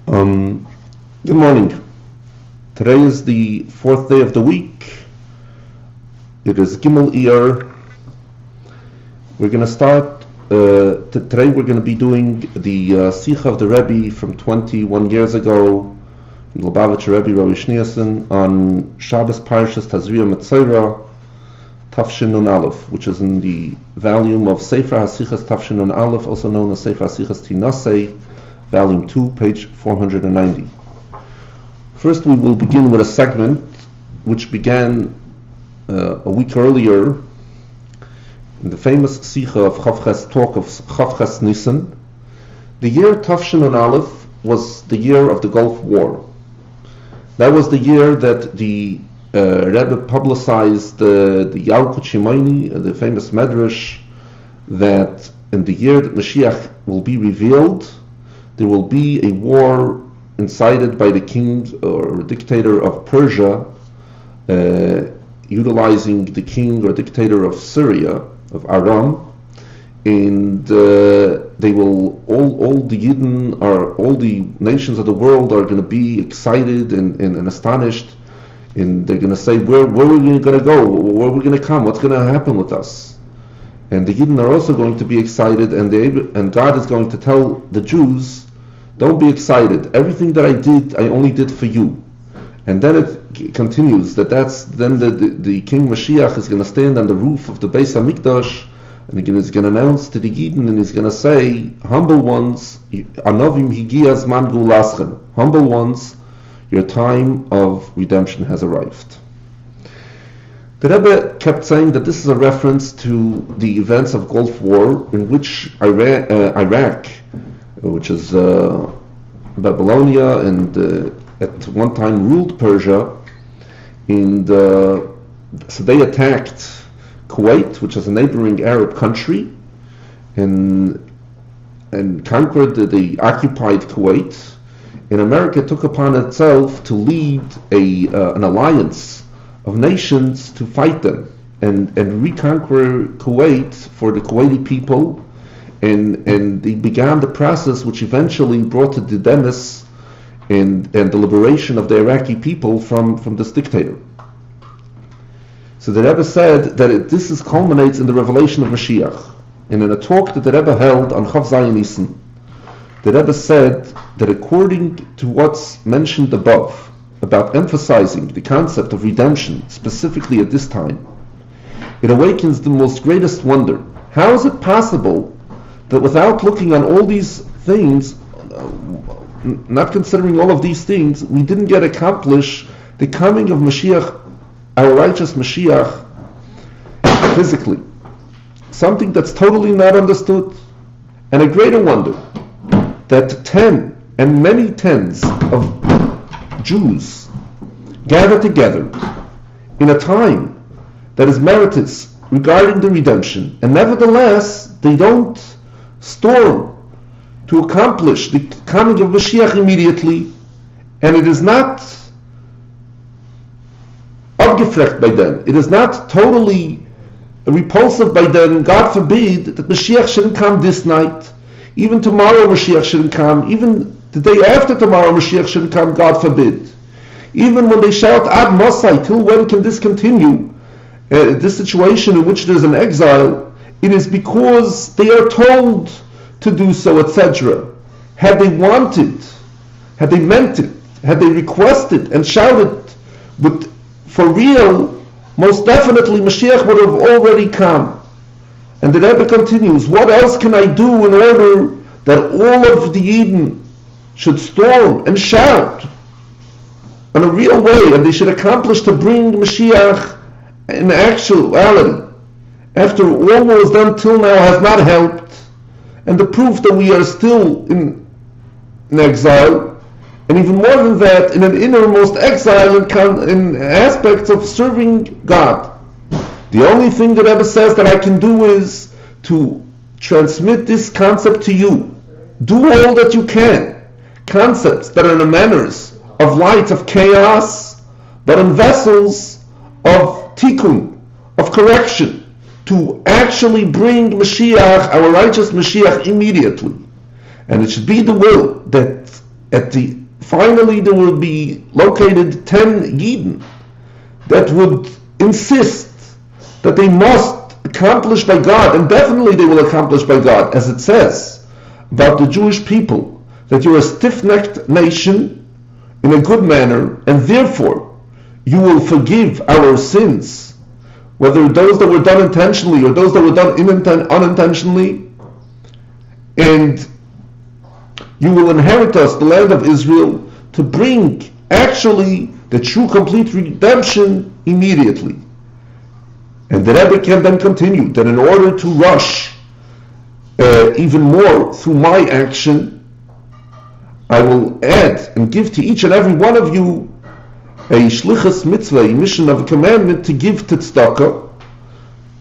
Good morning. Today is the fourth day of the week. It is Gimel Iyar. We're going to start, today we're going to be doing the Sicho of the Rebbe from 21 years ago, from the Lubavitcher Rebbe, Rabbi Shneason, on Shabbos Parshas Tazria Metzora, Tafshin Nun Aleph, which is in the volume of Sefer HaSichas Tafshin Nun Aleph, also known as Sefer HaSichas Tinasei, Volume 2, page 490. First, we will begin with a segment which began a week earlier in the famous Sicho of Chavches, talk of Chavches Nisan. The year Tafshin Nun Aleph was the year of the Gulf War. That was the year that the Rebbe publicized the Yalkut Shimoni, the famous Medrash, that in the year that Mashiach will be revealed, there will be a war incited by the king or dictator of Persia, utilizing the king or dictator of Syria, of Aram, and they will, all the Yidden, all the nations of the world are going to be excited and astonished, and they're going to say, where are we going to go? Where are we going to come? What's going to happen with us? And the Yidden are also going to be excited, and God is going to tell the Jews, don't be excited. Everything that I did, I only did for you. And then it continues that then the King Mashiach is going to stand on the roof of the Beis HaMikdash, and he's going to announce to the Yidden, and he's going to say, humble ones, Anovim Higias Man Gulaschem. Humble ones, your time of redemption has arrived. The Rebbe kept saying that this is a reference to the events of Gulf War, in which Iraq, which is Babylonia, and at one time ruled Persia, and so they attacked Kuwait, which is a neighboring Arab country, and conquered the occupied Kuwait. And America took upon itself to lead an alliance of nations to fight them and reconquer Kuwait for the Kuwaiti people. And they began the process which eventually brought to the demise and the liberation of the Iraqi people from this dictator. So the Rebbe said that this culminates in the revelation of Mashiach. And in a talk that the Rebbe held on Chav Zayin Nisan, the Rebbe said that according to what's mentioned above, about emphasizing the concept of redemption, specifically at this time, it awakens the most greatest wonder. How is it possible that without looking on all these things, not considering all of these things, we didn't yet accomplish the coming of Mashiach, our righteous Mashiach, physically? Something that's totally not understood. And a greater wonder, that 10 and many tens of Jews gather together in a time that is meritorious regarding the redemption, and nevertheless they don't storm to accomplish the coming of Mashiach immediately, and it is not abgeflecht by them. It is not totally repulsive by them. God forbid that Mashiach shouldn't come this night. Even tomorrow Mashiach shouldn't come. Even the day after tomorrow Mashiach shouldn't come, God forbid. Even when they shout Ad Mosai, till when can this continue? This situation in which there's an exile, it is because they are told to do so, etc. Had they wanted, had they meant it, had they requested and shouted, but for real, most definitely Mashiach would have already come. And the Rebbe continues, what else can I do in order that all of the Eden should storm and shout in a real way, and they should accomplish to bring Mashiach in actuality, after all what was done till now has not helped, and the proof that we are still in exile, and even more than that, in an innermost exile in aspects of serving God. The only thing that Rebbe says that I can do is to transmit this concept to you. Do all that you can. Concepts that are in the manners of light, of chaos, but in vessels of tikkun, of correction, to actually bring Mashiach, our righteous Mashiach, immediately. And it should be the will that finally there will be located 10 Yidden that would insist that they must accomplish by God, and definitely they will accomplish by God, as it says about the Jewish people, that you're a stiff-necked nation in a good manner, and therefore you will forgive our sins, whether those that were done intentionally or those that were done unintentionally, and you will inherit us, the land of Israel, to bring actually the true complete redemption immediately. And the Rebbe can then continue that in order to rush even more through my action, I will add and give to each and every one of you a shlichus mitzvah, a mission of a commandment to give to tzedakah,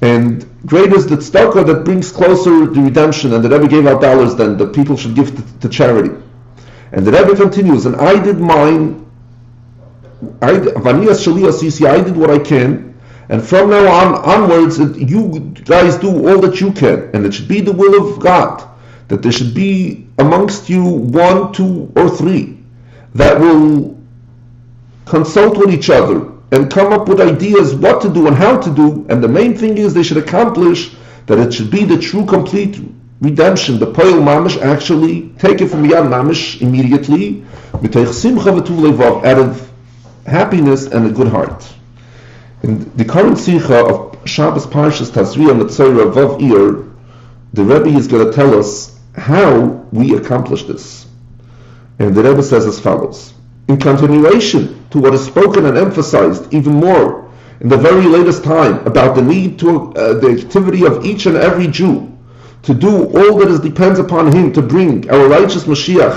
and great is the tzedakah that brings closer the redemption, and the Rebbe gave out dollars then that people should give to charity. And the Rebbe continues, and I did mine, I did what I can, and from now onwards, you guys do all that you can, and it should be the will of God, that there should be amongst you 1, 2, or 3 that will consult with each other and come up with ideas what to do and how to do, and the main thing is they should accomplish that it should be the true complete redemption, the poil mamish, actually take it from yad mamish immediately, out of happiness and a good heart. In the current Sicho of Shabbos Parshas Tazria and the Tazria Vav Ir, the Rebbe is going to tell us how we accomplish this. And the Rebbe says as follows: in continuation to what is spoken and emphasized even more in the very latest time about the need to the activity of each and every Jew to do all that depends upon him to bring our righteous Mashiach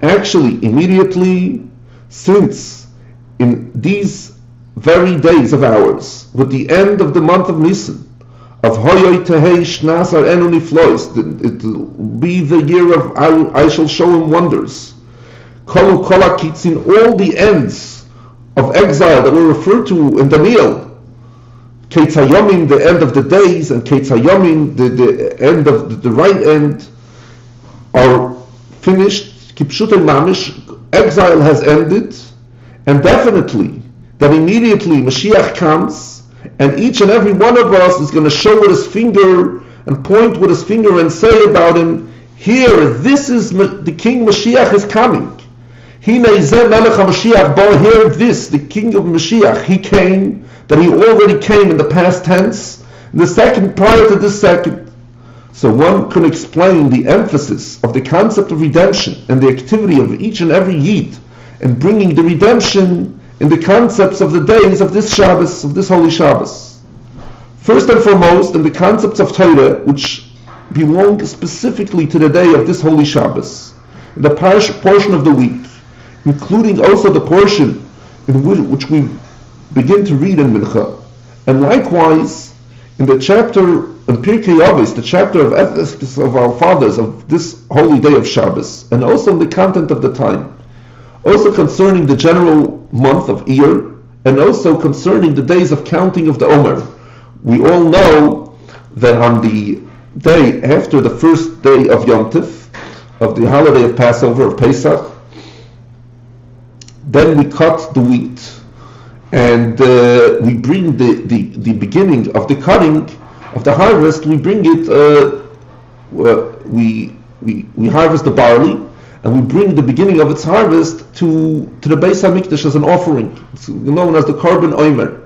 actually immediately, since in these very days of ours, with the end of the month of Nisan, of Hoyoy Tehei Shnas Arenu Niflois, it will be the year of I shall show him wonders. Kolu Kola Kitzin, all the ends of exile that were referred to in Daniel. Ketzayomim, the end of the days, and Ketzayomim, the end of the right end, are finished. Kipshutei Mamish, exile has ended, and definitely that immediately Mashiach comes, and each and every one of us is going to show with his finger and point with his finger and say about him, here, this is the King Mashiach is coming. Here, this, the King of Mashiach, he came, that he already came in the past tense, the second prior to this second. So one can explain the emphasis of the concept of redemption and the activity of each and every Yid and bringing the redemption in the concepts of the days of this Shabbos, of this Holy Shabbos. First and foremost, in the concepts of Torah, which belong specifically to the day of this Holy Shabbos, in the portion of the week, including also the portion in which we begin to read in Mincha, and likewise in the chapter in Pirkei Avos, the chapter of ethics of our fathers of this holy day of Shabbos, and also in the content of the time, also concerning the general month of Iyar, and also concerning the days of counting of the Omer. We all know that on the day after the first day of Yom Tif, of the holiday of Passover, of Pesach, then we cut the wheat, and we bring the beginning of the cutting of the harvest. We bring it. We harvest the barley, and we bring the beginning of its harvest to the Beis Hamikdash as an offering. It's known as the Korban Omer,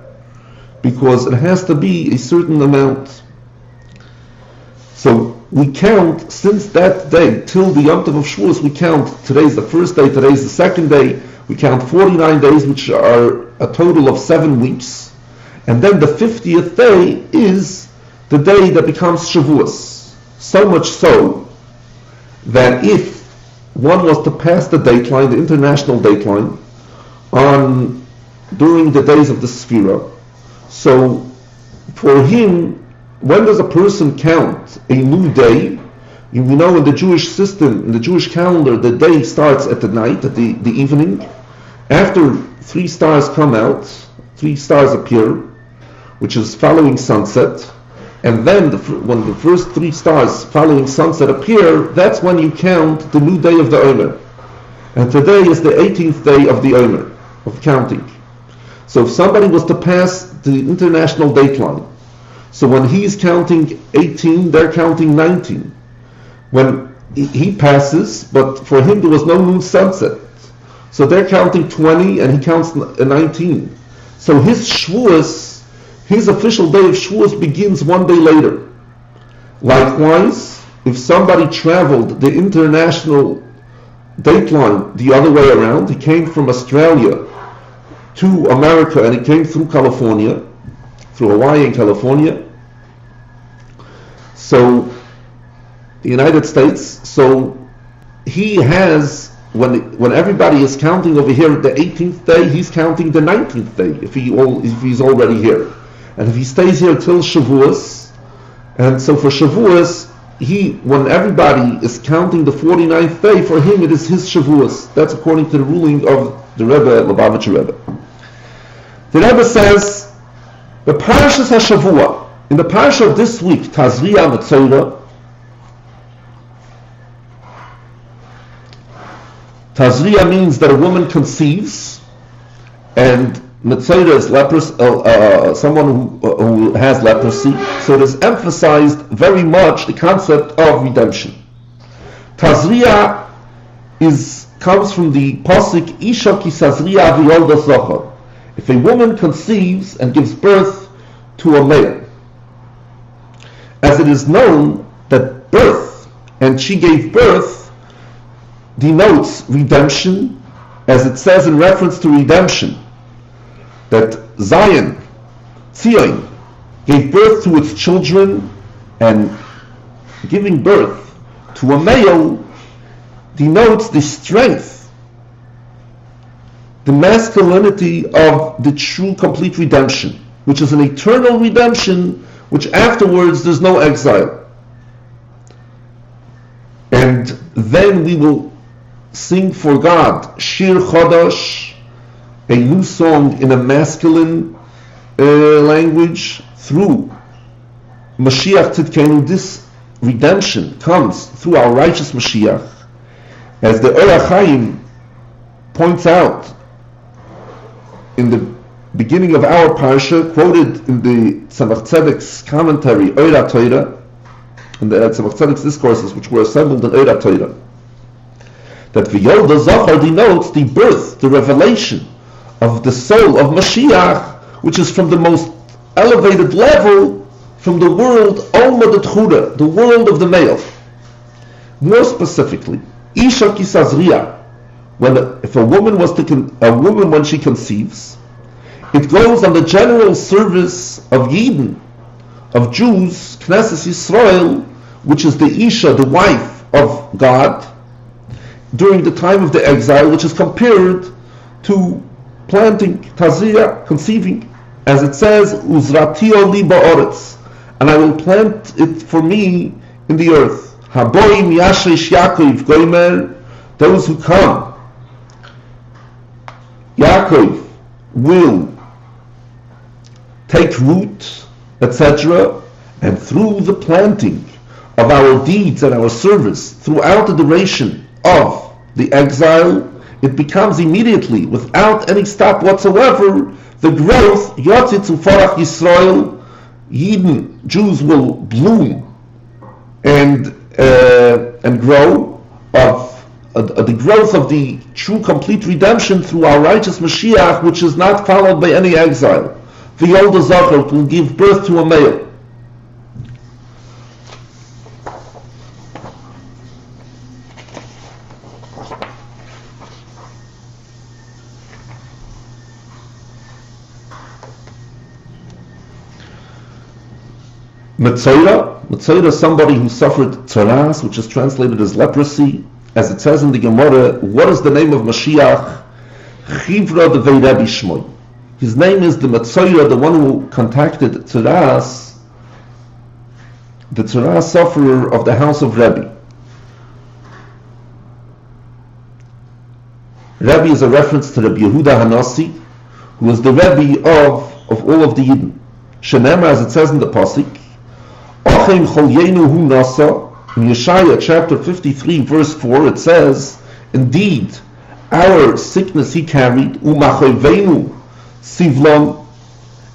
because it has to be a certain amount. So we count since that day till the Yom Tov of Shavuos. We count today's the first day, today's the second day. We count 49 days, which are a total of 7 weeks, and then the 50th day is the day that becomes Shavuos. So much so that if one was to pass the dateline, the international dateline, during the days of the Sphira, so for him, when does a person count a new day? We know in the Jewish system, in the Jewish calendar, the day starts at the night, at the evening. After 3 stars come out, 3 stars appear, which is following sunset, and then when the first 3 stars following sunset appear, that's when you count the new day of the Omer. And today is the 18th day of the Omer, of counting. So if somebody was to pass the international date line, so when he's counting 18, they're counting 19. When he passes, but for him there was no noon sunset, so they're counting 20 and he counts 19. So his Shavuos, his official day of Shavuos begins one day later. Likewise, if somebody traveled the international date line the other way around, he came from Australia to America and he came through California, through Hawaii and California, so the United States, so he has, when everybody is counting over here the 18th day, he's counting the 19th day if he's already here. And if he stays here till Shavuos, and so for Shavuos, when everybody is counting the 49th day, for him it is his Shavuos. That's according to the ruling of the Rebbe, Lubavitcher Rebbe. The Rebbe says, the Parashas HaShavua, in the Parasha of this week, Tazria Metzora, Tazria means that a woman conceives, and Metzora is someone who has leprosy. So it is emphasized very much the concept of redemption. Tazria comes from the pasuk Isha ki Tazria v'yolda zochar. If a woman conceives and gives birth to a male, as it is known that birth and she gave birth denotes redemption, as it says in reference to redemption, that Zion, gave birth to its children, and giving birth to a male denotes the strength, the masculinity of the true complete redemption, which is an eternal redemption, which afterwards there's no exile. And then we will sing for God Shir Chodesh, a new song in a masculine language through Mashiach Tzidkenu. This redemption comes through our righteous Mashiach, as the Or HaChaim points out in the beginning of our parsha, quoted in the Tzemach Tzedek's commentary Or HaTorah, in the Tzemach Tzedek's discourses which were assembled in Or HaTorah, that V'yolda Zochar denotes the birth, the revelation of the soul of Mashiach, which is from the most elevated level, from the world Alma D'Tchura, the world of the male. More specifically, Isha ki Tazria, if a woman when she conceives, it goes on the general service of Yidden, of Jews, Knesset Yisrael, which is the Isha, the wife of God, during the time of the exile, which is compared to planting, Tazria, conceiving, as it says, Uzratio li ba'oretz, and I will plant it for me in the earth. Haboim yashrish Yaakov goimer, those who come, Yaakov will take root, etc., and through the planting of our deeds and our service throughout the duration of the exile, it becomes immediately, without any stop whatsoever, the growth, Yotzit Ufarach Yisrael, Yidden, Jews will bloom and grow, of the growth of the true complete redemption through our righteous Mashiach, which is not followed by any exile. The Yolda Zachar will give birth to a male. Metzora is somebody who suffered tzaras, which is translated as leprosy. As it says in the Gemara, what is the name of Mashiach? Chivra devei Rabbi Shmoy. His name is the Metzora, the one who contacted tzaras, the tzaras sufferer of the house of Rabbi. Rabbi is a reference to Rabbi Yehuda Hanasi, who was the Rabbi of all of the Yidden. Shenema, as it says in the pasuk, in Yeshaya chapter 53 verse 4, it says, indeed, our sickness he carried, u'machoivenu sivlon,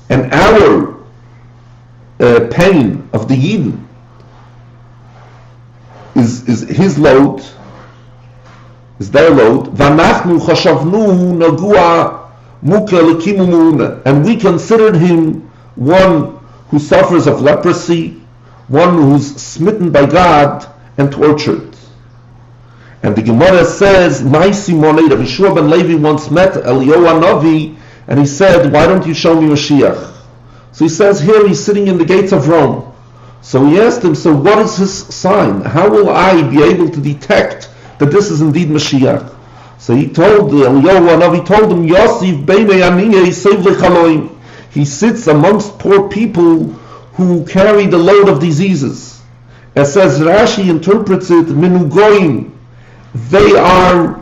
and our pain of the Yidden is his load, is their load. V'anachnu chashavnuhu nagua muka lekimu mu'una, and we considered him one who suffers of leprosy, one who's smitten by God and tortured. And the Gemara says, "My Simonei, Rabbi Shua ben Levi once met Eliyahu Hanavi, and he said, 'Why don't you show me Mashiach?' So he says, here he's sitting in the gates of Rome. So he asked him, so what is his sign? How will I be able to detect that this is indeed Mashiach? So he told Eliyahu Hanavi, told him, Yosef beinei aniyei seiv lechaloim. He sits amongst poor people who carry the load of diseases. As says Rashi interprets it, menugoim. They are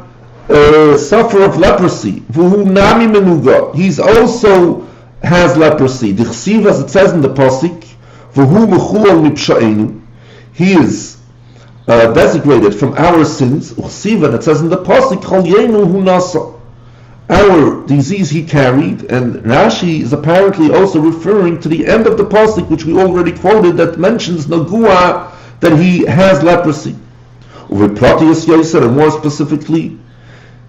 suffer of leprosy. V'hu nami menuga. He's also has leprosy. Dichsiv, as it says in the pasuk, v'hu mechulal mipsha'enu. He is designated from our sins. Uchsiv, and it says in the pasuk, chol yenu hu nasa. Our disease he carried, and Rashi is apparently also referring to the end of the pasuk, which we already quoted, that mentions Nagua, that he has leprosy. Uvepratius Yoser, and more specifically,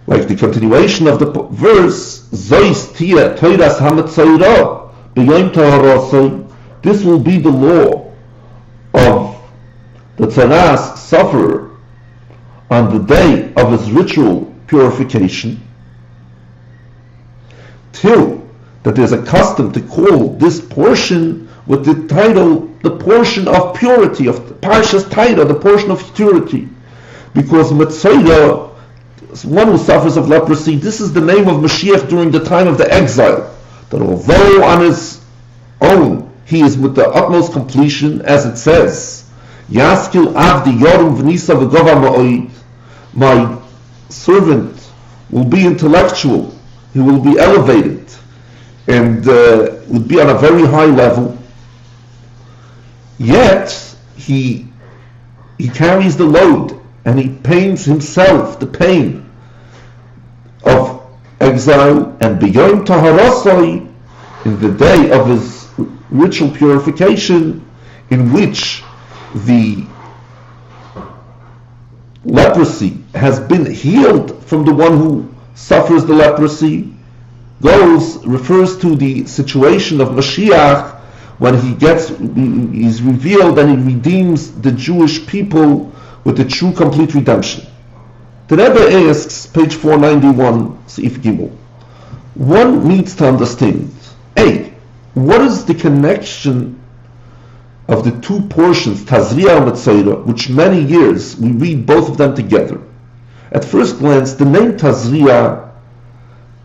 like the continuation of the verse, Zois tia toiras hametzaira b'yom taharosai. This will be the law of the tzaras sufferer on the day of his ritual purification, till that there's a custom to call this portion with the title, the portion of purity, of the Parshas title, the portion of purity, because Metzoida, one who suffers of leprosy, this is the name of Mashiach during the time of the exile, that although on his own he is with the utmost completion, as it says, Yaskil Avdi Yorim V'nisa V'gova Ma'oid, my servant will be intellectual, he will be elevated, and would be on a very high level, yet he carries the load, and he pains himself the pain of exile, and beyond Taharasai, in the day of his ritual purification, in which the leprosy has been healed from the one who suffers the leprosy, refers to the situation of Mashiach when he's revealed and he redeems the Jewish people with the true complete redemption. The Rebbe asks, page 491, Seif Gimel, one needs to understand, A, what is the connection of the two portions, Tazria and Metzoira, which many years we read both of them together. At first glance, the name Tazria,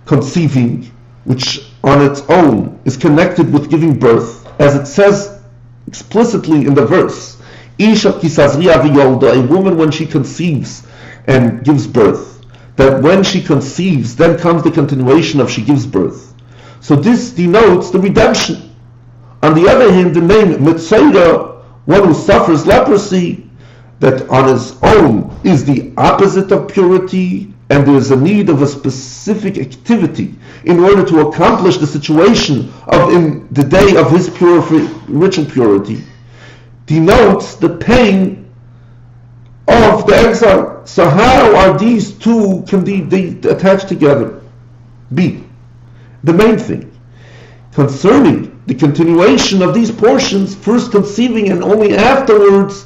conceiving, which on its own is connected with giving birth, as it says explicitly in the verse, Isha kisazria v'yolda, a woman when she conceives and gives birth, that when she conceives, then comes the continuation of she gives birth. So this denotes the redemption. On the other hand, the name Metzoira, one who suffers leprosy, that on his own is the opposite of purity, and there is a need of a specific activity in order to accomplish the situation of in the day of his ritual purity, denotes the pain of the exile. So how are these two can be attached together? B, the main thing concerning the continuation of these portions, first conceiving and only afterwards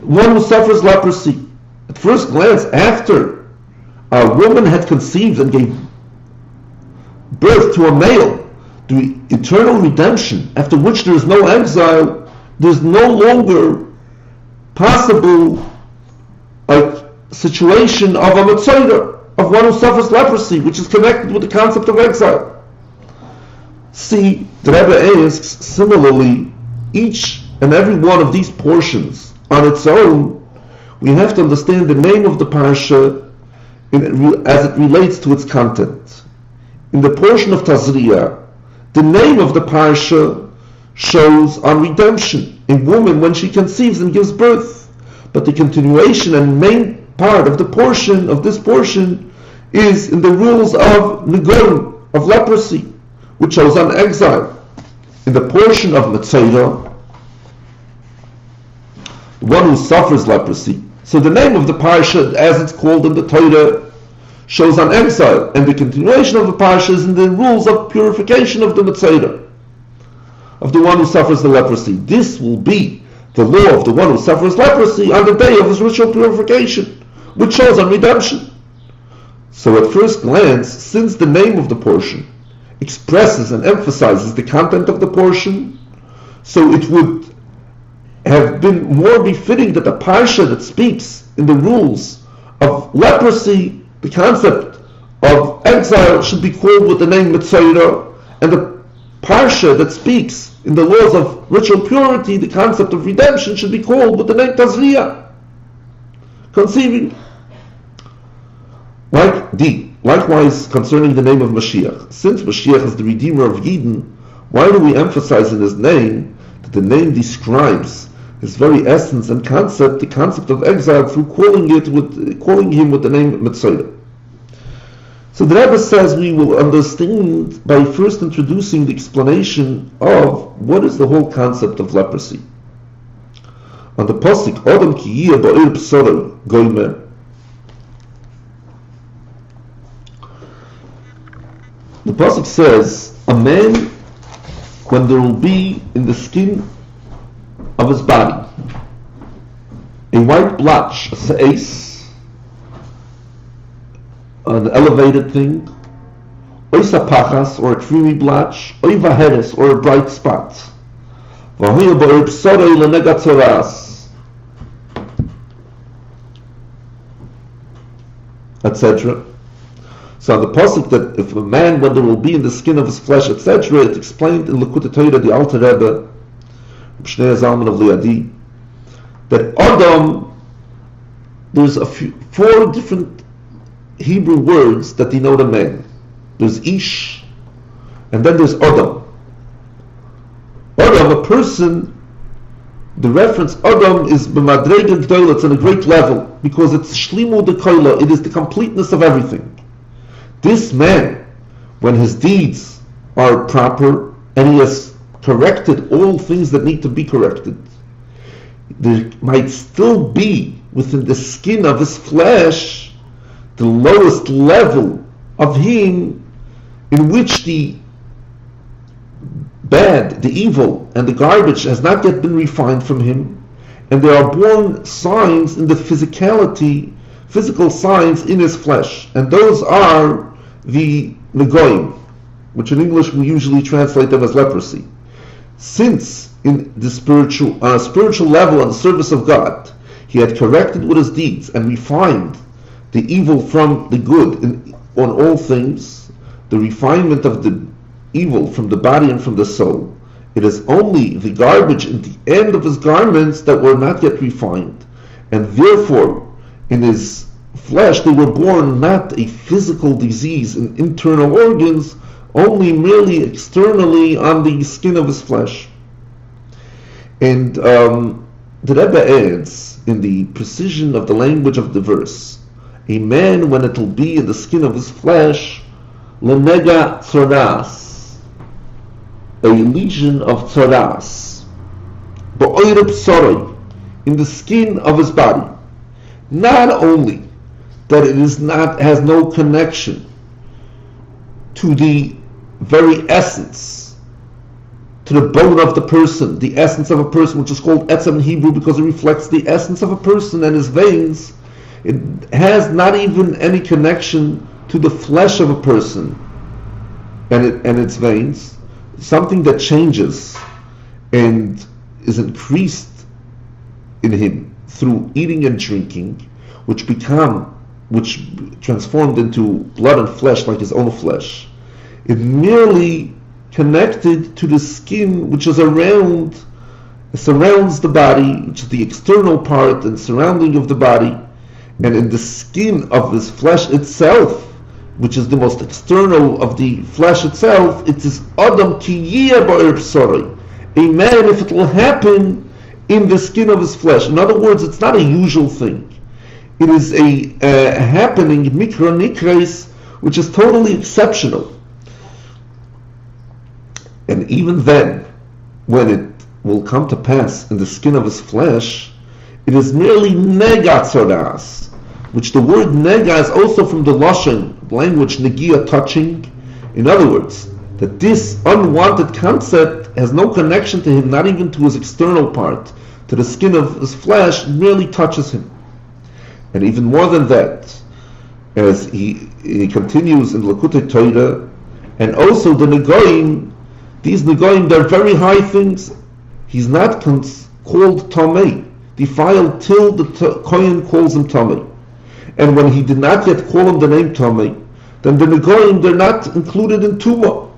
one who suffers leprosy. At first glance, after a woman had conceived and gave birth to a male, the eternal redemption, after which there is no exile, there is no longer possible a situation of a Metzoira, of one who suffers leprosy, which is connected with the concept of exile. See, the Rebbe asks, similarly, each and every one of these portions on its own, we have to understand the name of the parasha as it relates to its content. In the portion of Tazria, the name of the parasha shows on redemption, a woman when she conceives and gives birth. But the continuation and main part of the portion, of this portion, is in the rules of Negorim, of leprosy, which shows on exile. In the portion of Metzora, one who suffers leprosy. So the name of the parsha, as it's called in the Torah, shows on exile, and the continuation of the parsha is in the rules of purification of the Metzora, of the one who suffers the leprosy. This will be the law of the one who suffers leprosy on the day of his ritual purification, which shows on redemption. So at first glance, since the name of the portion expresses and emphasizes the content of the portion, so it would have been more befitting that the parsha that speaks in the rules of leprosy, the concept of exile, should be called with the name Metzora, and the parsha that speaks in the laws of ritual purity, the concept of redemption, should be called with the name Tazria. Conceiving. Likewise, concerning the name of Mashiach, since Mashiach is the Redeemer of Yidden, why do we emphasize in his name that the name describes his very essence and concept, the concept of exile, through calling him with the name Metzora? So the Rebbe says we will understand by first introducing the explanation of what is the whole concept of leprosy. On the pasuk, Adam ki yiyeh ba'ir b'sorei goymer, the pasuk says, a man, when there will be in the skin of his body a white blotch, a se'es, an elevated thing, oy sapachas, or a creamy blotch, oy vaheres, or a bright spot, v'hoya ba'ir b'sorei l'nega tzoras, etc. So on the pasuk that if a man, when there will be in the skin of his flesh, etc., it's explained in Likutei Torah, the Alter Rebbe, Shnei Zalman of Liadi, that Adam, there's four different Hebrew words that denote a man. There's Ish, and then there's Adam. Adam, a person, the reference Adam is b'madrega gdola, it's on a great level, because it's shlimu dekoila, it is the completeness of everything. This man, when his deeds are proper and he has corrected all things that need to be corrected, there might still be within the skin of his flesh the lowest level of him, in which the bad, the evil, and the garbage has not yet been refined from him, and there are born signs in the physical signs in his flesh, and those are the negoim, which in English we usually translate them as leprosy. Since in the spiritual level and the service of God, he had corrected with his deeds and refined the evil from the good on all things, the refinement of the evil from the body and from the soul, it is only the garbage in the end of his garments that were not yet refined, and therefore in his flesh they were born not a physical disease in internal organs, only merely externally on the skin of his flesh. And the Rebbe adds, in the precision of the language of the verse, a man, when it will be in the skin of his flesh, lenega tzoras, a lesion of tzoras, ba'oirib soroi, in the skin of his body. Not only that it has no connection to the very essence, to the bone of the person, the essence of a person, which is called etzem in Hebrew because it reflects the essence of a person and his veins. It has not even any connection to the flesh of a person and its veins, something that changes and is increased in him through eating and drinking, which transformed into blood and flesh like his own flesh. It merely connected to the skin which is surrounds the body, which is the external part and surrounding of the body, and in the skin of this flesh itself, which is the most external of the flesh itself, it is Adam ki yiyeh ba'ir b'sorei, a man, if it will happen in the skin of his flesh. In other words, it's not a usual thing. It is a happening, mikra nikres, which is totally exceptional. And even then, when it will come to pass in the skin of his flesh, it is merely negatzoras, which the word nega is also from the Lashon language, negia, touching. In other words, that this unwanted concept has no connection to him, not even to his external part, to the skin of his flesh, merely touches him. And even more than that, as he continues in Lakutei Torah, and also the Negoim, these Negoim, they're very high things. He's not called Tomei, defiled, till the Kohen calls him Tomei. And when he did not yet call him the name Tomei, then the Negoim, they're not included in Tumah.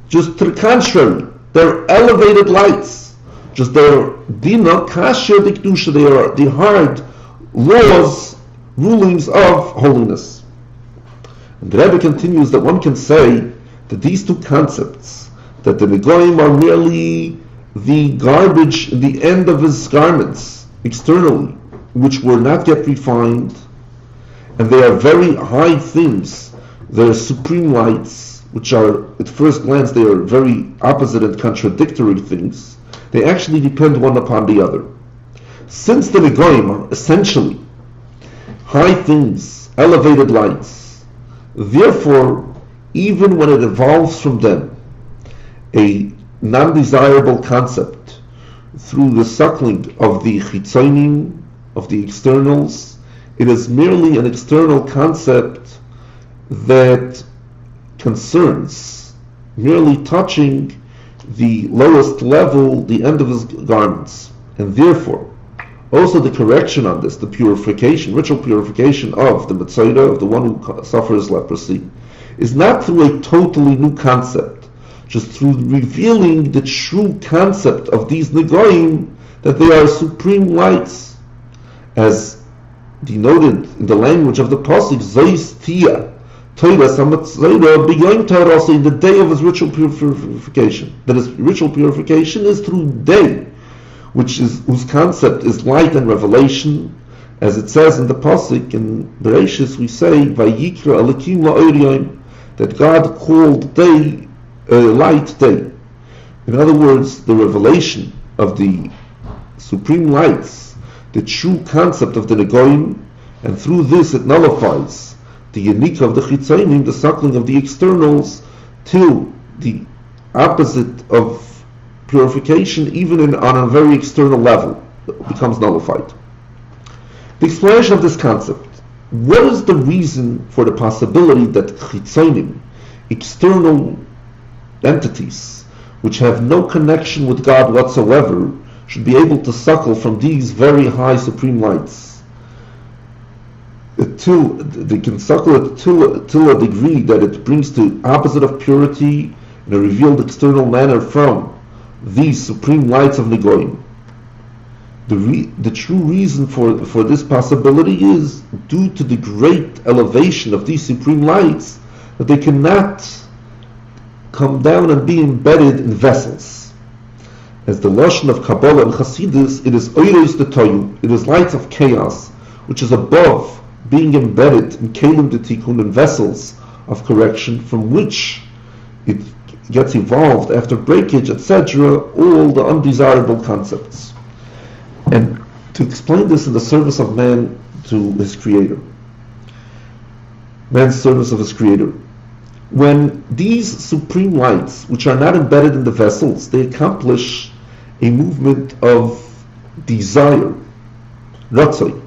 Just to the contrary, they're elevated lights. Just they're Dina, Kasher, Dikdusha, they are the hard laws, rulings of holiness. And the Rebbe continues that one can say that these two concepts, that the Negoim are merely the garbage in the end of his garments, externally, which were not yet refined, and they are very high things. They are supreme lights, which are, at first glance, they are very opposite and contradictory things. They actually depend one upon the other. Since the Negoim are essentially high things, elevated lights, therefore, even when it evolves from them a non-desirable concept through the suckling of the chitzonim, of the externals, it is merely an external concept that concerns merely touching the lowest level, the end of his garments. And therefore, also the correction on this, the purification, ritual purification of the Metzora, of the one who suffers leprosy, is not through a totally new concept, just through revealing the true concept of these Negoim, that they are supreme lights, as denoted in the language of the Pasuk, Zois Tia, Torah Samatzora, beginning Torah also in the day of his ritual purification. That his ritual purification is through day, whose concept is light and revelation, as it says in the Pasuk in Bereshis, we say, Vayikra Alekim La'oriyim, that God called day light day. In other words, the revelation of the supreme lights, the true concept of the Negoim, and through this it nullifies the Yanika of the Chitzonim, the suckling of the externals, till the opposite of purification, even on a very external level, becomes nullified. The explanation of this concept. What is the reason for the possibility that Chitzonim, external entities, which have no connection with God whatsoever, should be able to suckle from these very high supreme lights? They can suckle it till a degree that it brings to opposite of purity in a revealed external manner from these supreme lights of Negoim. The true reason for this possibility is due to the great elevation of these supreme lights, that they cannot come down and be embedded in vessels. As the Lashon of Kabbalah and Chassidus, it is Oiros de Toyu, it is lights of chaos, which is above being embedded in Kelim de Tikkun, in vessels of correction, from which it gets evolved after breakage, etc., all the undesirable concepts. And to explain this in the service of man to his Creator, man's service of his Creator, when these supreme lights, which are not embedded in the vessels, they accomplish a movement of desire, ratzoi,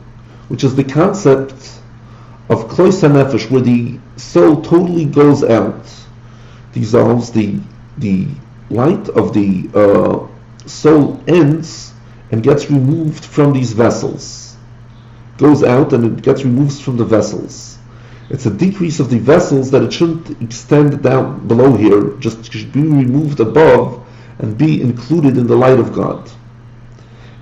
which is the concept of klois hanefesh, where the soul totally goes out, dissolves, the light of the soul ends and gets removed from these vessels, goes out and it gets removed from the vessels. It's a decrease of the vessels, that it shouldn't extend down below here, just should be removed above and be included in the light of God.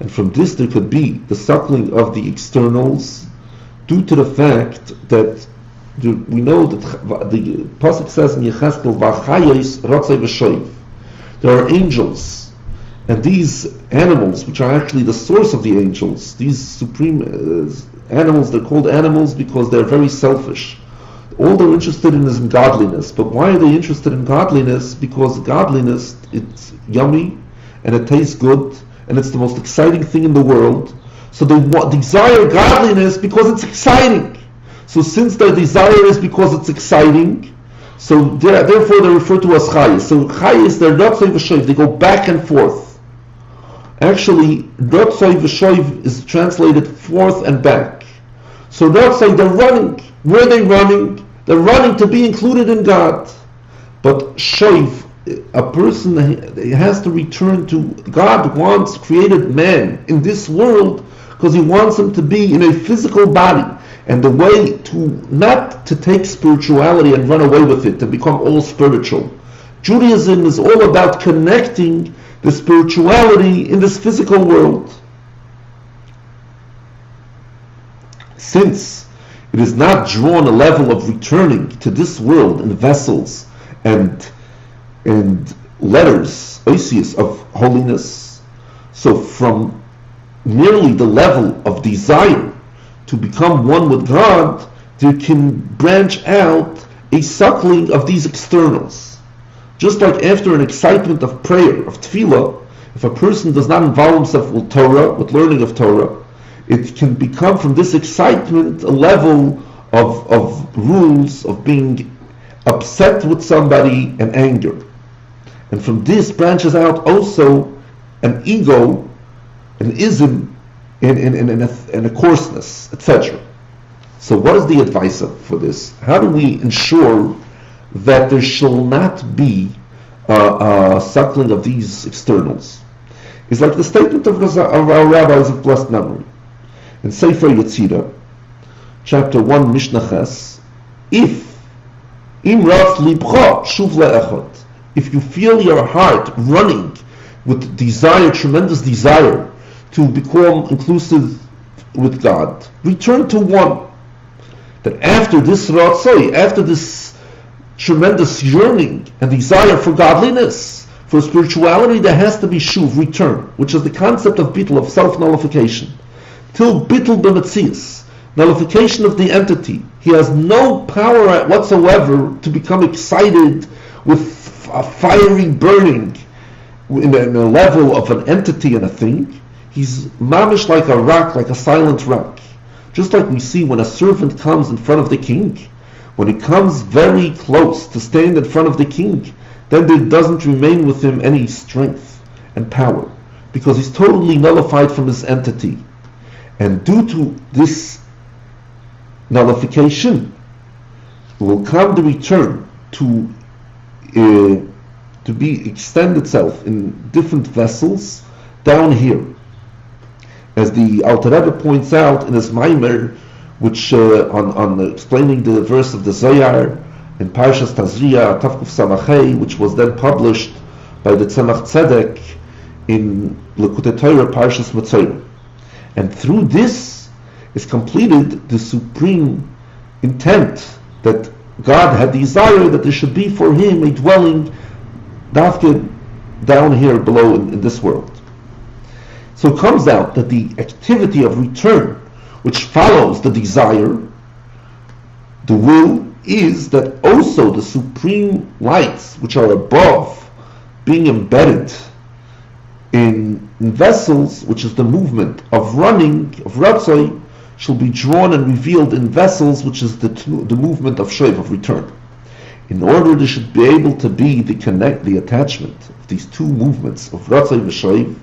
And from this there could be the suckling of the externals, due to the fact that we know that the Pasuk says in Yecheskel, V'achayos ratzei v'shoiv, there are angels, and these animals, which are actually the source of the angels, these supreme Animals, they're called animals because they're very selfish. All they're interested in is in godliness. But why are they interested in godliness? Because godliness, it's yummy, and it tastes good, and it's the most exciting thing in the world. So they desire godliness because it's exciting. So since their desire is because it's exciting, so therefore they're referred to as chayis. So chayis, they're ratzoi v'shoiv, they go back and forth. Actually, ratzoi v'shoiv is translated forth and back. So ratzoi, they're running. Where are they running? They're running to be included in God. But shoiv, a person has to return to God. Wants created man in this world because he wants him to be in a physical body. And the way to not to take spirituality and run away with it and become all spiritual. Judaism is all about connecting the spirituality in this physical world. Since it is not drawn a level of returning to this world in vessels and letters, oisius, of holiness, so from merely the level of desire to become one with God, there can branch out a suckling of these externals. Just like after an excitement of prayer, of tefillah, if a person does not involve himself with Torah, with learning of Torah, it can become from this excitement a level of rules, of being upset with somebody and anger. And from this branches out also an ego, an ism, and a coarseness, etc. So what is the advice for this? How do we ensure that there shall not be a suckling of these externals? It's like the statement of our rabbis of blessed memory. In Sefer Yetzirah, chapter 1, Mishnah Ches, if you feel your heart running with desire, tremendous desire, to become inclusive with God, return to one. That after this ratzoi, after this tremendous yearning and desire for godliness, for spirituality, there has to be shuv, return, which is the concept of bittul, of self-nullification. Till bittul b'metzias, nullification of the entity. He has no power whatsoever to become excited with a fiery burning in a level of an entity and a thing. He's mamish like a rock, like a silent rock. Just like we see when a servant comes in front of the king, when he comes very close to stand in front of the king, then there doesn't remain with him any strength and power, because he's totally nullified from his entity. And due to this nullification, will come the return to be extend itself in different vessels down here. As the Alter Rebbe points out in his Maimer, which on explaining the verse of the Zohar in Parshas Tazria, Tavkuf Samachei, which was then published by the Tzemach Tzedek in Lekutei Torah Parshas Metzora. And through this is completed the supreme intent that God had desired that there should be for him a dwelling down here below in this world. So it comes out that the activity of return, which follows the desire, the will, is that also the supreme lights, which are above, being embedded in vessels, which is the movement of running, of ratzoi, shall be drawn and revealed in vessels, which is the movement of shoiv, of return. In order there should be able to be the attachment of these two movements of ratzoi and shoiv,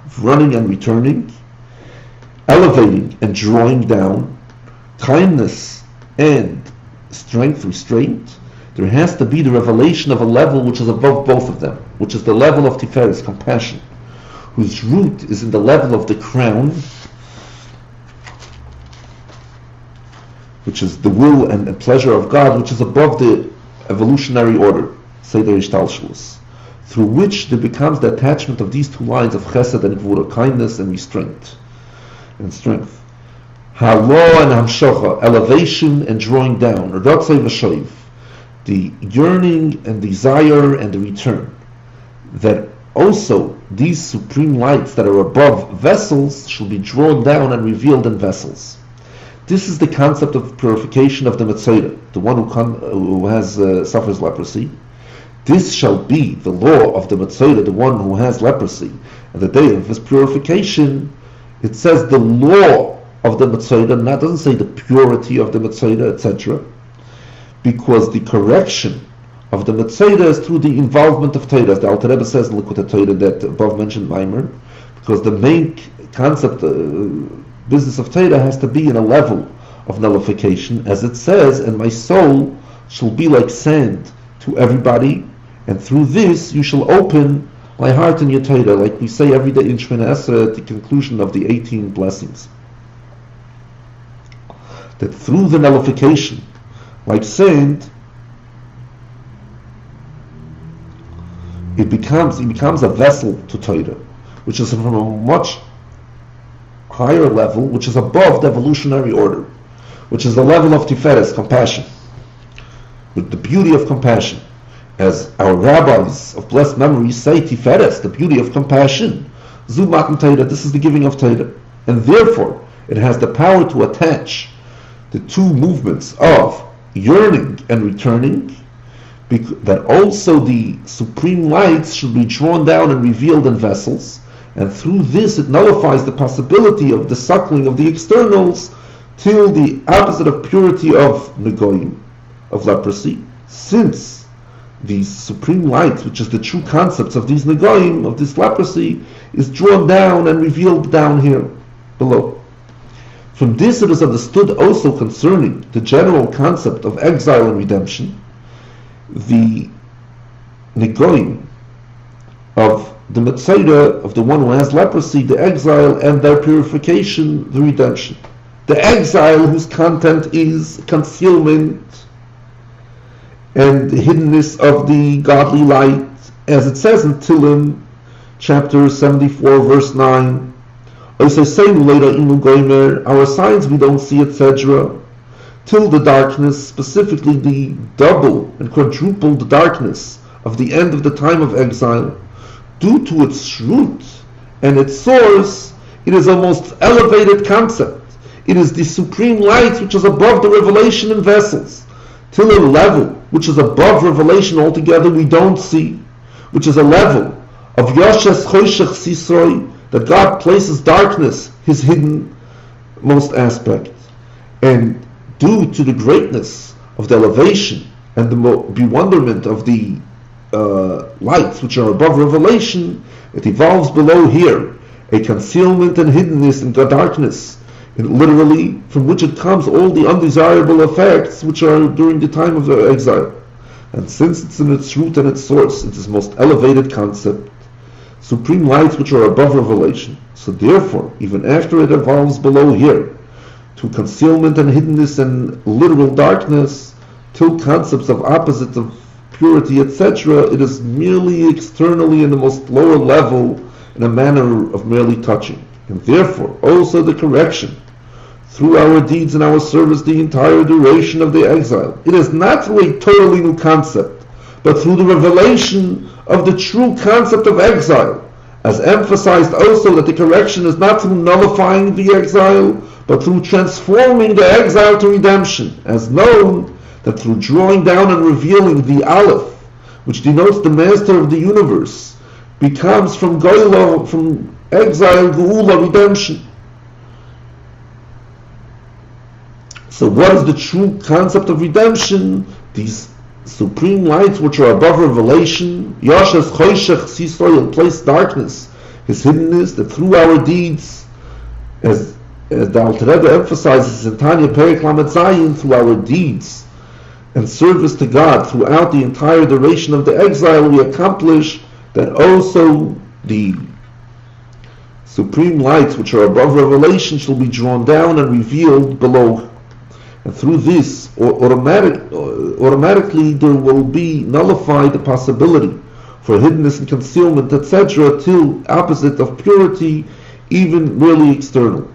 of running and returning, elevating and drawing down, kindness and strength, restraint, there has to be the revelation of a level which is above both of them, which is the level of Tiferes, compassion, whose root is in the level of the crown, which is the will and pleasure of God, which is above the evolutionary order, Seder Ishtalshlus, through which there becomes the attachment of these two lines of chesed and gvura, kindness and restraint and strength. Ha'lo and hamshocha, elevation and drawing down, ratzoi v'shoiv, the yearning and desire and the return. That also these supreme lights that are above vessels shall be drawn down and revealed in vessels. This is the concept of purification of the Metzora, the one who suffers leprosy. This shall be the law of the Metzora, the one who has leprosy. And the day of his purification, it says the law of the Metzora, not doesn't say the purity of the Metzora, etc. Because the correction of the Metzora is through the involvement of Torah. As the Alter Rebbe says in Likutei Torah, that above mentioned Maimer, because the main concept, business of Torah has to be in a level of nullification, as it says, and my soul shall be like sand to everybody, and through this you shall open my heart in your Torah, like we say every day in Shemona Esrei at the conclusion of the 18 blessings. That through the nullification, like sand, he becomes a vessel to Torah, which is from a much higher level, which is above the evolutionary order, which is the level of Tiferes, compassion, with the beauty of compassion. As our rabbis of blessed memory say, Tiferes, the beauty of compassion, Zu Matan Torah, this is the giving of Torah. And therefore, it has the power to attach the two movements of yearning and returning, that also the supreme lights should be drawn down and revealed in vessels, and through this it nullifies the possibility of the suckling of the externals till the opposite of purity of negoim, of leprosy, since the supreme light, which is the true concepts of these negoim, of this leprosy, is drawn down and revealed down here below. From this it is understood also concerning the general concept of exile and redemption, the negoim of the Metzora, of the one who has leprosy, the exile, and their purification, the redemption. The exile, whose content is concealment and the hiddenness of the godly light, as it says in Tehillim, chapter 74, verse 9. Our signs we don't see, etc. Till the darkness, specifically the double and quadrupled darkness of the end of the time of exile, due to its root and its source, it is a most elevated concept. It is the supreme light which is above the revelation in vessels, till a level which is above revelation altogether we don't see, which is a level of Yoshes Choshech Sisroi, that God places darkness, his hidden most aspect. And due to the greatness of the elevation and the bewilderment of the lights which are above revelation, it evolves below here a concealment and hiddenness and darkness, and literally from which it comes all the undesirable effects which are during the time of the exile. And since it's in its root and its source, it is most elevated concept, supreme lights which are above revelation. So therefore, even after it evolves below here to concealment and hiddenness and literal darkness, till concepts of opposites of purity, etc., it is merely externally in the most lower level, in a manner of merely touching. And therefore also the correction through our deeds and our service the entire duration of the exile, it is not through a totally new concept, but through the revelation of the true concept of exile, as emphasized also that the correction is not through nullifying the exile, but through transforming the exile to redemption, as known that through drawing down and revealing the Aleph, which denotes the master of the universe, becomes from Goyla, from exile, Geula, redemption. So what is the true concept of redemption? These supreme lights which are above revelation, Yashes Choshech Sisroi, and place darkness, his hiddenness, that through our deeds, as the Alter Rebbe emphasizes in Tanya Perek Lamed Zayin, through our deeds and service to God throughout the entire duration of the exile, we accomplish that also the supreme lights which are above revelation shall be drawn down and revealed below. And through this, automatically there will be nullified the possibility for hiddenness and concealment, etc., till opposite of purity, even merely external.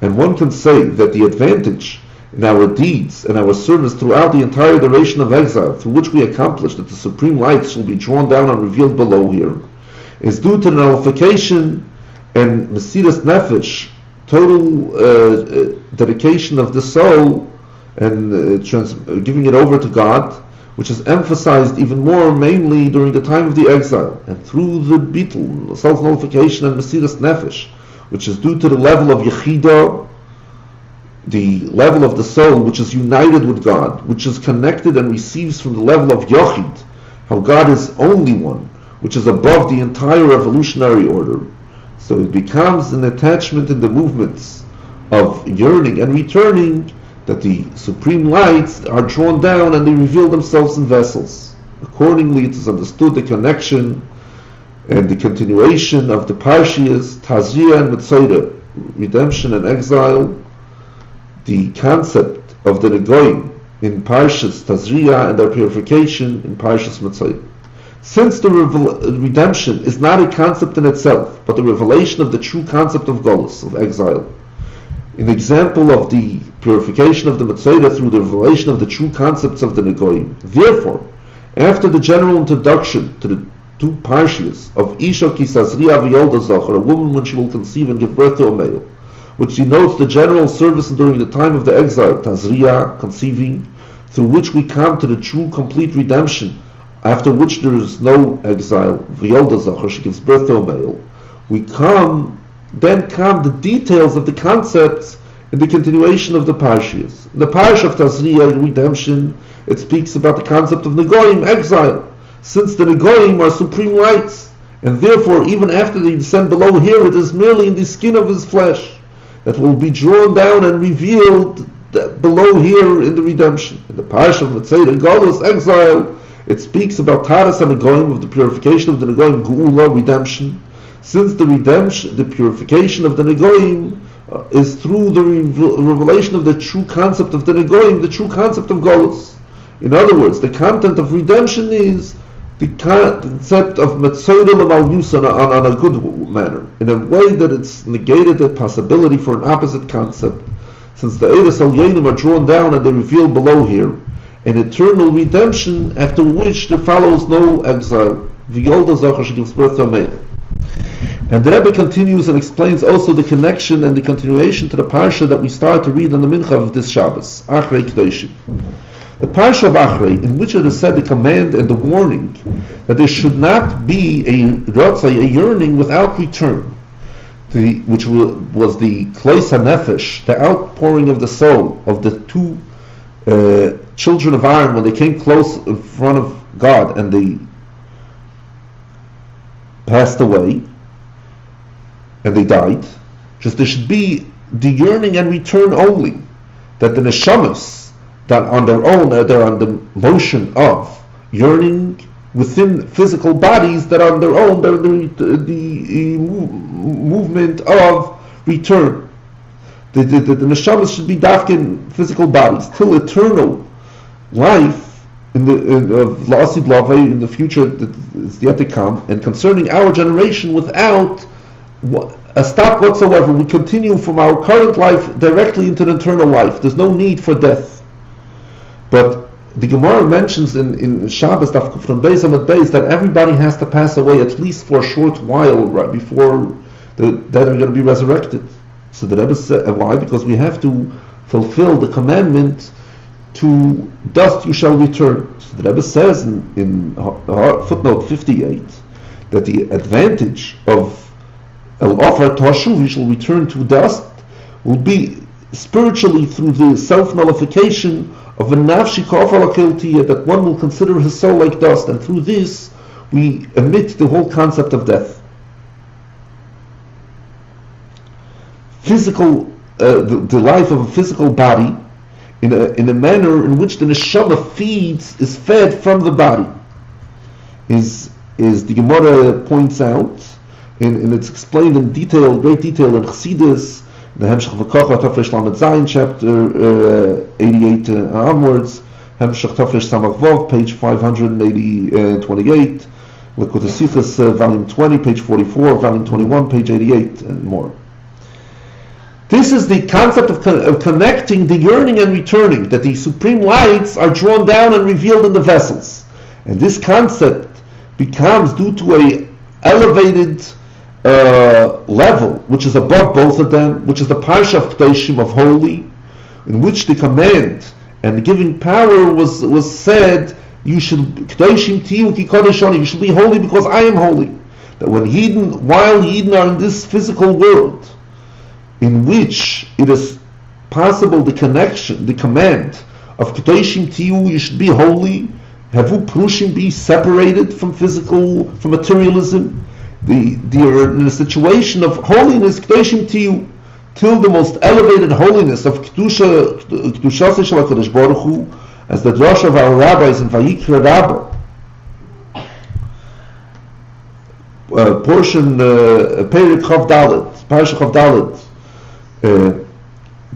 And one can say that the advantage in our deeds and our service throughout the entire duration of exile, through which we accomplish that the supreme lights shall be drawn down and revealed below here, is due to the nullification and Mesiras Nefesh total dedication of the soul and giving it over to God, which is emphasized even more mainly during the time of the exile, and through the bittul, self-nullification and mesiras nefesh, which is due to the level of yechida, the level of the soul which is united with God, which is connected and receives from the level of yochid, how God is only one, which is above the entire evolutionary order. So it becomes an attachment in the movements of yearning and returning, that the supreme lights are drawn down and they reveal themselves in vessels. Accordingly, it is understood the connection and the continuation of the Parshias, Tazria and Metzora, redemption and exile, the concept of the Negoim in Parshas Tazria and their purification in Parshas Metzora. Since the redemption is not a concept in itself, but the revelation of the true concept of Golus, of exile, an example of the purification of the Metzora through the revelation of the true concepts of the Negoim. Therefore, after the general introduction to the two Parshias of Isha ki Tazria v'yolda zocher, a woman when she will conceive and give birth to a male, which denotes the general service during the time of the exile, Tazria, conceiving, through which we come to the true complete redemption, after which there is no exile, v'yolda zocher, she gives birth to a male. Then come the details of the concepts in the continuation of the Parshias. In the Parsha of Tazria, redemption, it speaks about the concept of Negoim, exile, since the Negoim are supreme lights, and therefore even after they descend below here, it is merely in the skin of his flesh that will be drawn down and revealed below here in the redemption. In the Parsha of Metzora, Golus, exile, it speaks about Taras and Negoim, of the purification of the Negoim, Geula, redemption, since the redemption, the purification of the Negoim is through the revelation of the true concept of the Negoim, the true concept of Golus. In other words, the content of redemption is the concept of Metzora l'malchus on a good manner, in a way that it's negated the possibility for an opposite concept, since the Eidos Elyonim are drawn down and they reveal below here an eternal redemption, after which there follows no exile. V'yolda zocher, she gives birth to a male. And the Rebbe continues and explains also the connection and the continuation to the Parsha that we start to read on the Mincha of this Shabbos, Achrei Kedoshim. The Parsha of Achrei, in which it is said the command and the warning that there should not be a yearning without return, which was the Klois HaNefesh, the outpouring of the soul of the two children of Aaron when they came close in front of God and they passed away and they died. Just there should be the yearning and return only, that the neshamas that on their own they're on the motion of yearning within physical bodies, that on their own they're the movement of return. The neshamas should be dafke in physical bodies till eternal life in the future that is yet to come, and concerning our generation, without a stop whatsoever, we continue from our current life directly into the eternal life. There's no need for death. But the Gemara mentions in Shabbos from Beis Amud Beis that everybody has to pass away at least for a short while right before that are going to be resurrected. So the Rebbe said, why? Because we have to fulfill the commandment, to dust you shall return. So the Rebbe says in footnote 58 that the advantage of El Ofar Tashuv, you shall return to dust, will be spiritually through the self-nullification of a nafshi ka'afar l'keltiyah, that one will consider his soul like dust, and through this we omit the whole concept of death. Physical, the life of a physical body, in a manner in which the neshama is fed from the body, is the Gemara points out, and it's explained in detail, great detail in Chassidus, the Hemshech V'Kocha Tafresh Lamed Zayin, chapter 88 onwards, Hemshech Tafresh Samach Vov, page 528, Likutei Sichos, volume 20, page 44, volume 21, page 88, and more. This is the concept of connecting the yearning and returning, that the supreme lights are drawn down and revealed in the vessels. And this concept becomes, due to a elevated level, which is above both of them, which is the Parsha of Kedoshim, of holy, in which the command and the giving power was said, you should Kedoshim Tiyu Ki Kodesh Ani, you should be holy because I am holy. That when while Yidden are in this physical world, in which it is possible the command of Kedoshim Tiyu, you should be holy, Havu Prushim, be separated from materialism. They're in a situation of holiness, Kedoshim Tiyu, till the most elevated holiness of Kedusha Shel HaKadosh Baruch Hu, as the drush of our rabbis in Vayikra Rabbah, portion Perek Chav Dalet, Parasha Chav Dalet,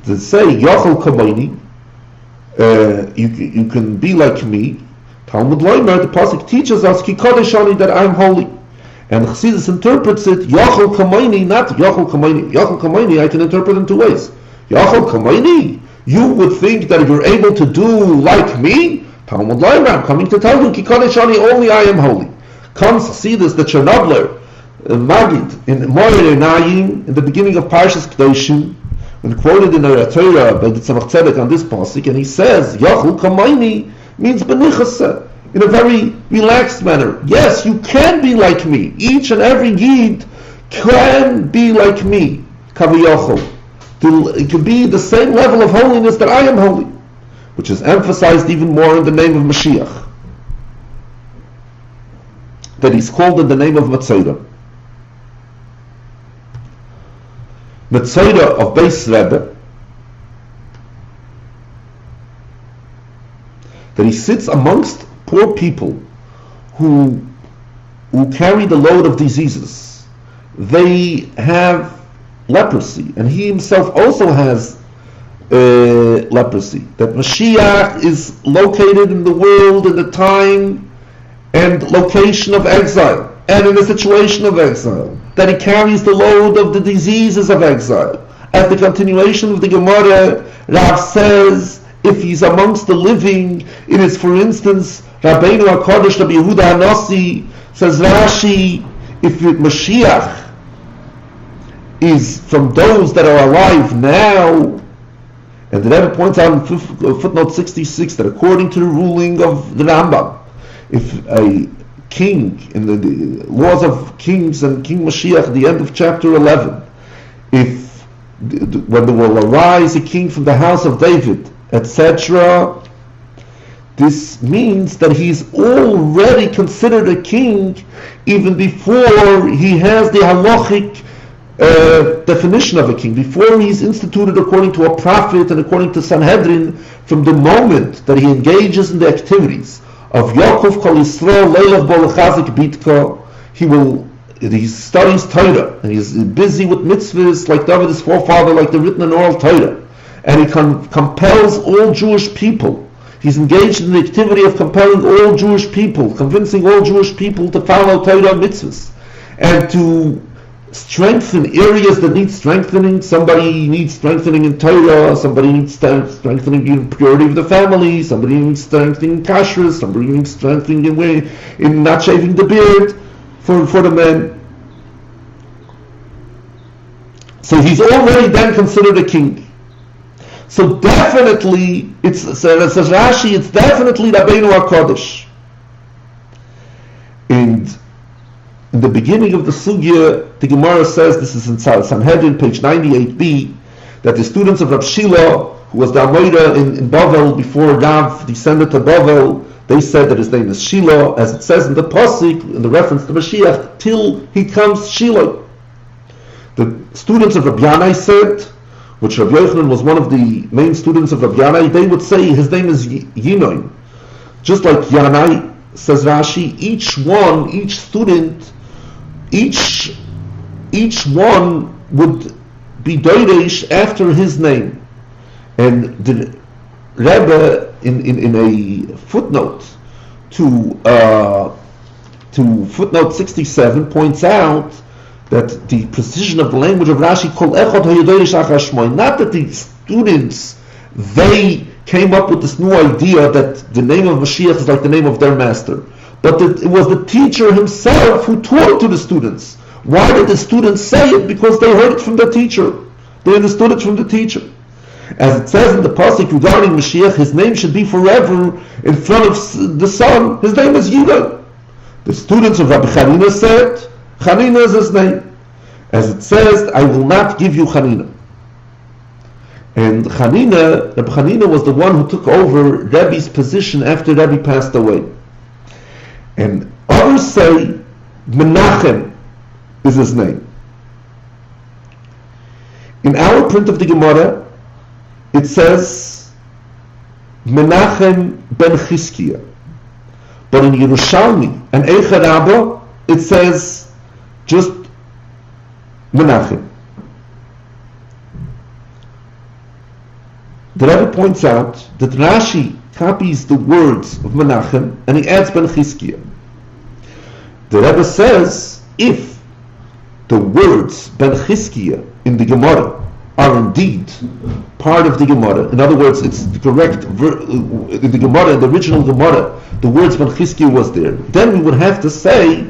to say Yochel Kamayni, you can be like me. Talmud Loimer, the pasuk teaches us Ki Kodesh Ani, that I am holy, and Chassidus interprets it Yochel Kamayni, not Yochel Kamayni. Yochel Kamayni I can interpret in two ways. Yochel Kamayni, you would think that you're able to do like me. Talmud Loimer, I'm coming to tell you Ki Kodesh Ani, only I am holy. Comes Chassidus, the Chernobler Magid in Moyer Nayim, in the beginning of Parshas Kedoshim, when quoted in the Torah by the Tzemach Tzedek on this pasuk, and he says Yochel Kamayni means benichasa, in a very relaxed manner. Yes, you can be like me. Each and every Yid can be like me. Kaviyachol. It can be the same level of holiness that I am holy, which is emphasized even more in the name of Mashiach, that he's called in the name of Matzorah. Matzorah of Beis Rebbe, that he sits amongst poor people who carry the load of diseases. They have leprosy, and he himself also has leprosy. That Mashiach is located in the world, in the time and location of exile, and in a situation of exile. That he carries the load of the diseases of exile. At the continuation of the Gemara, Rav says, if he's amongst the living, it is, for instance, Rabbeinu HaKadosh, Rabbi Yehuda HaNasi, says Rashi, if Mashiach is from those that are alive now, and the Rebbe points out in footnote 66 that according to the ruling of the Rambam, if a king, in the laws of kings and King Mashiach, at the end of chapter 11, when there will arise a king from the house of David, etc., this means that he's already considered a king even before he has the halachic definition of a king, before he's instituted according to a prophet and according to Sanhedrin. From the moment that he engages in the activities of Yaakov Kol Yisrael Leilav Bo Lechazik Bitka, he studies Torah, and he's busy with mitzvahs like David his forefather, like the written and oral Torah, and he compels all Jewish people. He's engaged in the activity of compelling all Jewish people, convincing all Jewish people to follow Torah mitzvahs, and to strengthen areas that need strengthening. Somebody needs strengthening in Torah, somebody needs strengthening in purity of the family, somebody needs strengthening in kashrus, somebody needs strengthening in not shaving the beard for the men. So he's already then considered a king. So definitely, it says Rashi, it's definitely Rabbeinu HaKadosh. And in the beginning of the Sugya, the Gemara says, this is in Sanhedrin, page 98b, that the students of Rab Shila, who was the Amoira in Bavel before Rav descended to Bavel, they said that his name is Shila, as it says in the Pasuk, in the reference to Mashiach, till he comes Shila. The students of Rabbi Yanai said, which Rabbi Yochanan was one of the main students of Rabbi Yanai, they would say his name is Yinoin. Just like Yanai, says Rashi, each student, each one would be Doiresh after his name. And the Rebbe, in a footnote to footnote 67, points out that the precision of the language of Rashi, Kol Echad HaYodoresh Achar Shmoi, not that the students, they came up with this new idea that the name of Mashiach is like the name of their master, but that it was the teacher himself who taught to the students. Why did the students say it? Because they heard it from the teacher. They understood it from the teacher. As it says in the pasuk regarding Mashiach, his name should be forever in front of the Son. His name is Yudah. The students of Rabbi Chanina said, Chanina is his name. As it says, I will not give you Chanina. And Rabbi Chanina was the one who took over Rebbe's position after Rebbe passed away. And others say Menachem is his name. In our print of the Gemara, it says Menachem ben Chizkiah. But in Yerushalmi and Eicha Rabbah, it says just Menachem. The Rebbe points out that Rashi copies the words of Menachem and he adds ben Chizkiah. The Rebbe says if the words ben Chizkiah in the Gemara are indeed part of the Gemara, in other words, it's the correct in the Gemara, in the original Gemara, the words ben Chizkiah was there, then we would have to say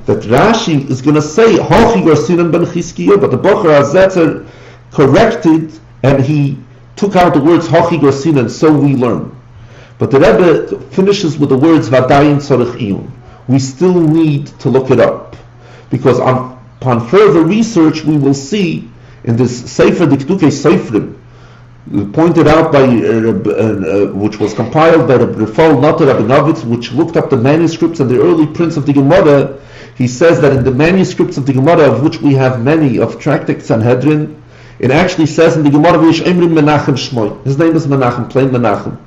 that Rashi is going to say Hochi Garsinan ben Chizkiah, but the Bocher HaZetzer corrected and he took out the words Hochi Garsinan, so we learn. But the Rebbe finishes with the words Vadayin Tzorech Iyun. We still need to look it up, because upon further research we will see in this Sefer Dikdukei Seifrim, pointed out by which was compiled by Rabbi Rafal Nata Rabinovitz, which looked up the manuscripts and the early prints of the Gemara. He says that in the manuscripts of the Gemara, of which we have many, of Tractate Sanhedrin, it actually says in the Gemara, his name is Menachem, plain Menachem.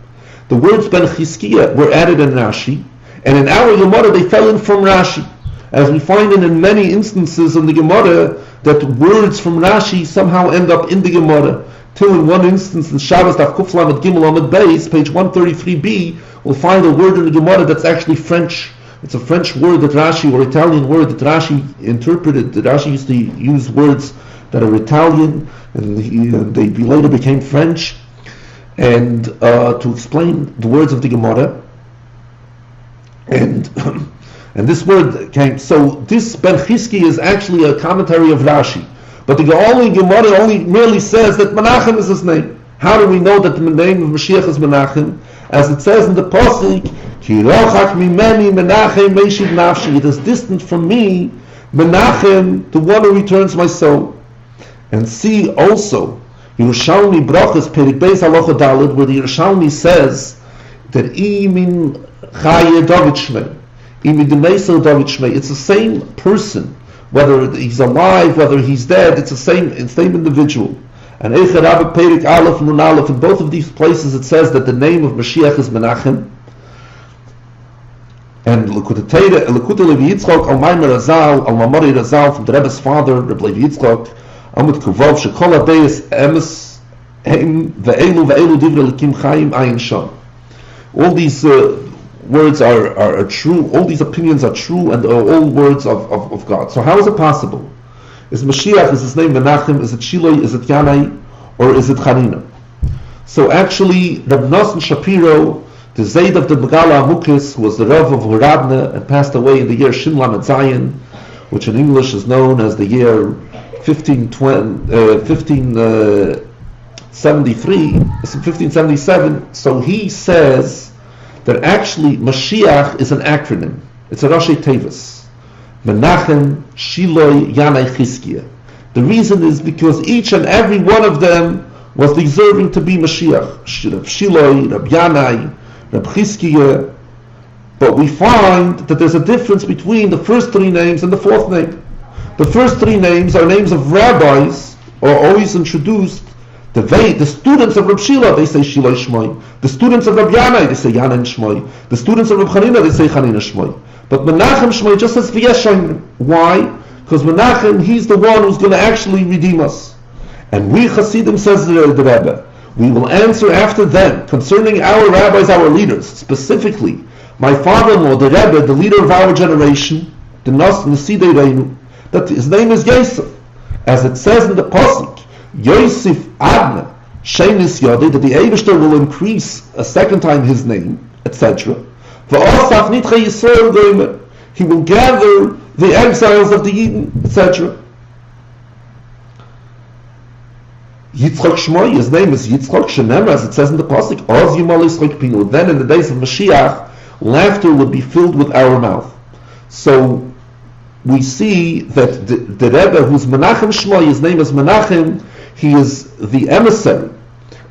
The words Ben Chizkiah were added in Rashi, and in our Gemara they fell in from Rashi, as we find in many instances in the Gemara that words from Rashi somehow end up in the Gemara. Till in one instance in Shabbos Daf Kuf Lamed Gimel Amud Beis, page 133b, we'll find a word in the Gemara that's actually French. It's a French word that Rashi, or Italian word that Rashi interpreted. That Rashi used to use words that are Italian, and they later became French, and to explain the words of the Gemara. And and this word came. So this Ben Chizkiah is actually a commentary of Rashi, but the Gemara only merely says that Menachem is his name. How do we know that the name of Mashiach is Menachem? As it says in the pasuk, Ki rochak mimeni Menachem meishiv nafshi. It is distant from me, Menachem, the one who returns my soul. And see also Yerushalmi Brachas Perik Beis Halacha Daled, where the Yerushalmi says that Imin Chaye David Shmei, Imin Demeso David Shmei. It's the same person, whether he's alive, whether he's dead. It's the same individual. And Eicha Rabbah Perik Aleph Nun Aleph, in both of these places it says that the name of Mashiach is Menachem. And Lekutei Levi Yitzchok Al Maimer Razal Al Mamori Razal, from the Rebbe's father, Reb Levi Yitzchok, Amud Kuvov Shekol Adayis Emes Heim Ve'elu Divre Lekim Chaim Ayin Sham. All these words are true. All these opinions are true, and are all words of God. So how is it possible? Is Mashiach, is his name Menachem? Is it Shiloi? Is it Yanai? Or is it Chanina? So actually, Reb Nosson Shapiro, the Zayd of the Megala Amukis, who was the Rav of Horadna and passed away in the year Shin Lamed Zayin, which in English is known as the year 1577. So he says that actually Mashiach is an acronym. It's a Rashi Tevis. Menachem, Shiloi, Yanai, Chizkiah. The reason is because each and every one of them was deserving to be Mashiach. Rab Shiloi, Rab Yanai, Rab Chizkiah. But we find that there's a difference between the first three names and the fourth name. The first three names are names of rabbis, or always introduced. The students of Rab Shila, they say Shiloi Shmoi. The students of Rab Yanai, they say Yanan Shmoi. The students of Rab Chanina, they say Chanina Shmoi. But Menachem Shmoi just says V'yesh Shomer. Why? Because Menachem, he's the one who's going to actually redeem us. And we Hasidim, says the Rebbe, we will answer after them concerning our rabbis, our leaders, specifically my father-in-law, the Rebbe, the leader of our generation, the Nasidei Reinu, that his name is Yosef. As it says in the pasuk, Yosef Adna Shenis Yodei, that the Eibishter will increase a second time his name, etc. He will gather the exiles of the Eden, etc. Yitzchak Shmoy, his name is Yitzchak Shenem, as it says in the pasuk, Oz Yimal Yitzchak Pinu. Then in the days of Mashiach, laughter would be filled with our mouth. So we see that the Rebbe, who's Menachem Shmoy, his name is Menachem, he is the emissary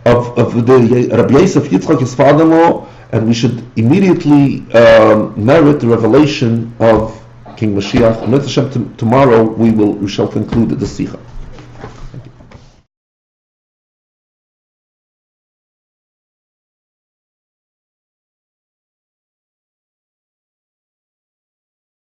of the Rabbi Yosef Yitzchak, his father-in-law, and we should immediately merit the revelation of King Mashiach. And tomorrow we shall conclude the Sicha.